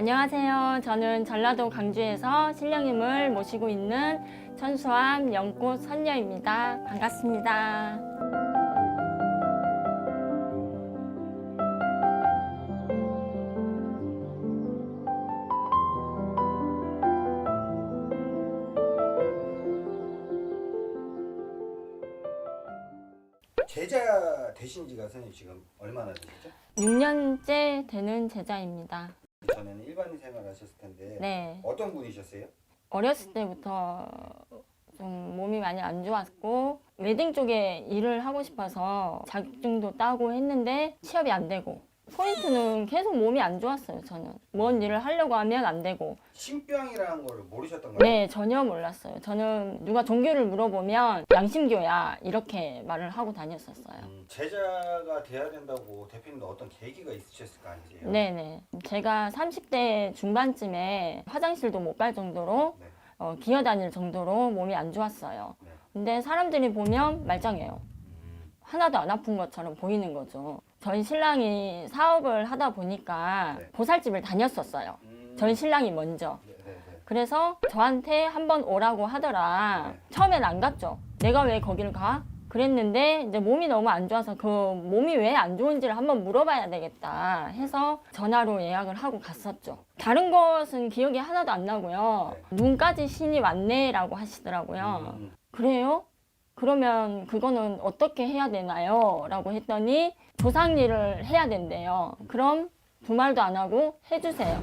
안녕하세요. 저는 전라도 광주에서 신령님을 모시고 있는 천수암 연꽃 선녀입니다. 반갑습니다. 제자 되신 지가 선생님 지금 얼마나 되셨죠? 6년째 되는 제자입니다. 전에는 일반인 생활 하셨을 텐데 네. 어떤 분이셨어요? 어렸을 때부터 좀 몸이 많이 안 좋았고 웨딩 쪽에 일을 하고 싶어서 자격증도 따고 했는데 취업이 안 되고 포인트는 계속 몸이 안 좋았어요. 저는 뭔 일을 하려고 하면 안 되고. 신병이라는 걸 모르셨던 거예요? 네, 전혀 몰랐어요. 저는 누가 종교를 물어보면 양심교야 이렇게 말을 하고 다녔었어요. 제자가 돼야 된다고 대표님도 어떤 계기가 있으셨을 거 아니세요? 네네. 제가 30대 중반쯤에 화장실도 못 갈 정도로 네. 기어다닐 정도로 몸이 안 좋았어요. 네. 근데 사람들이 보면 말짱해요. 하나도 안 아픈 것처럼 보이는 거죠. 저희 신랑이 사업을 하다 보니까 네. 보살집을 다녔었어요. 저희 신랑이 먼저. 네, 네, 네. 그래서 저한테 한번 오라고 하더라. 네. 처음엔 안 갔죠. 내가 왜 거길 가? 그랬는데 이제 몸이 너무 안 좋아서 그 몸이 왜 안 좋은지를 한번 물어봐야 되겠다 해서 전화로 예약을 하고 갔었죠. 다른 것은 기억이 하나도 안 나고요. 네. 눈까지 신이 왔네 라고 하시더라고요. 그래요? 그러면 그거는 어떻게 해야 되나요? 라고 했더니 조상일을 해야 된대요. 그럼 두 말도 안 하고 해주세요.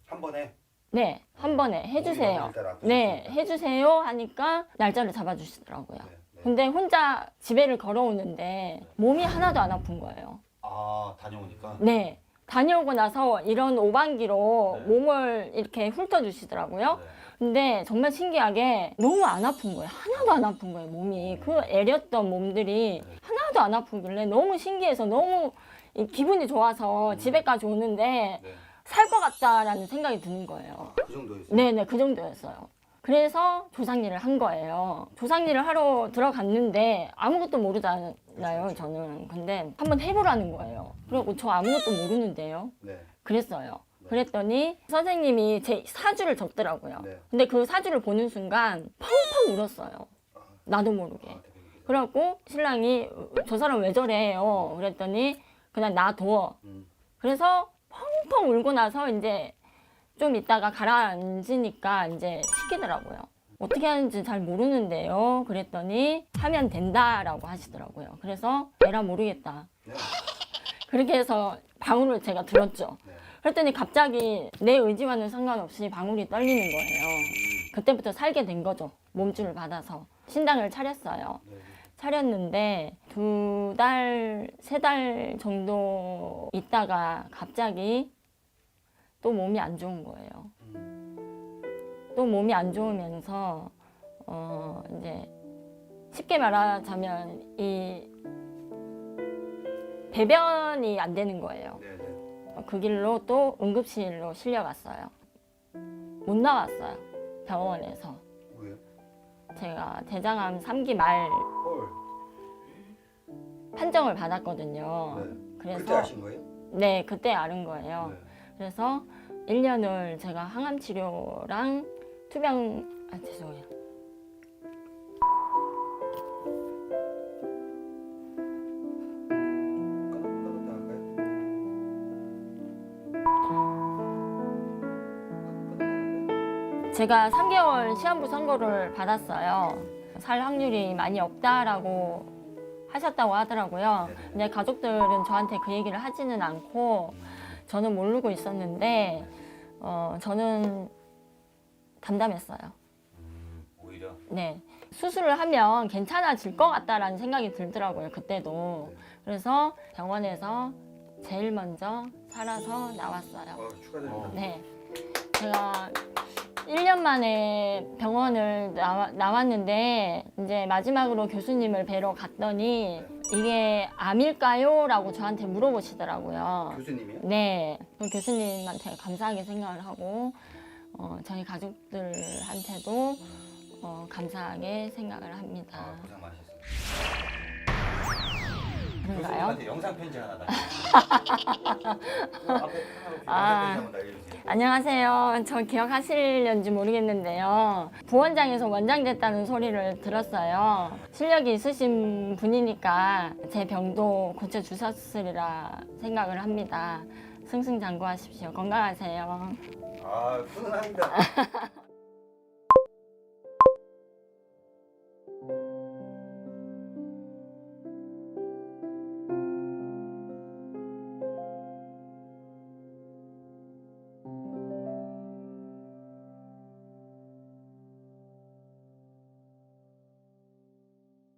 한 번에? 네, 한 번에 해주세요. 네, 해주세요 하니까 날짜를 잡아주시더라고요. 네, 네. 근데 혼자 집에를 걸어오는데 몸이 하나도 안 아픈 거예요. 아, 다녀오니까? 네, 다녀오고 나서 이런 오반기로 네. 몸을 이렇게 훑어주시더라고요. 네. 근데 정말 신기하게 너무 안 아픈 거예요. 하나도 안 아픈 거예요, 몸이. 그 애렸던 몸들이 하나도 안 아프길래 너무 신기해서 너무 기분이 좋아서 집에까지 오는데 네. 살 것 같다라는 생각이 드는 거예요. 그 정도였어요? 네네, 그 정도였어요. 그래서 조상일을 한 거예요. 조상일을 하러 들어갔는데 아무것도 모르잖아요, 저는. 근데 한번 해보라는 거예요. 그리고 저 아무것도 모르는데요. 네. 그랬어요. 그랬더니 선생님이 제 사주를 적더라고요. 네. 근데 그 사주를 보는 순간 펑펑 울었어요. 나도 모르게. 대표님께서. 그래갖고 신랑이 저 사람 왜 저래요? 그랬더니 그냥 놔둬. 그래서 펑펑 울고 나서 이제 좀 있다가 가라앉으니까 이제 시키더라고요. 어떻게 하는지 잘 모르는데요. 그랬더니 하면 된다라고 하시더라고요. 그래서 에라 모르겠다. 네. 그렇게 해서 방울을 제가 들었죠. 네. 그랬더니 갑자기 내 의지와는 상관없이 방울이 떨리는 거예요. 그때부터 살게 된 거죠. 몸줄을 받아서. 신당을 차렸어요. 네. 차렸는데 2달, 3달 정도 있다가 갑자기 또 몸이 안 좋은 거예요. 또 몸이 안 좋으면서 이제 쉽게 말하자면 이 배변이 안 되는 거예요. 네, 네. 그 길로 또 응급실로 실려갔어요. 못 나왔어요. 병원에서. 왜요? 제가 대장암 3기 말 헐. 판정을 받았거든요. 네. 그래서 그때 아신 거예요? 네, 그때 앓은 거예요. 네. 그래서 1년을 제가 항암 치료랑 죄송해요. 끊었다 할까요? 제가 3개월 시한부 선고를 받았어요. 살 확률이 많이 없다라고 하셨다고 하더라고요. 네네. 근데 가족들은 저한테 그 얘기를 하지는 않고 저는 모르고 있었는데 저는 담담했어요. 오히려? 네. 수술을 하면 괜찮아질 것 같다라는 생각이 들더라고요. 그때도. 그래서 병원에서 제일 먼저 살아서 나왔어요. 축하드립니다. 네. 제가 1년 만에 병원을 나왔는데 이제 마지막으로 교수님을 뵈러 갔더니 이게 암일까요? 라고 저한테 물어보시더라고요. 교수님이요? 네. 그 교수님한테 감사하게 생각을 하고 저희 가족들한테도 감사하게 생각을 합니다. 고생 많으셨습니다. 그런가요? 교수님한테 영상 편지 하나 날려주세요. 앞에 카메라 아. 영상 편지 한번 날려주세요. 안녕하세요. 저 기억하실는지 모르겠는데요. 부원장에서 원장 됐다는 소리를 들었어요. 실력이 있으신 분이니까 제 병도 고쳐주셨으리라 생각을 합니다. 승승장구하십시오. 건강하세요. 아 훈훈합니다.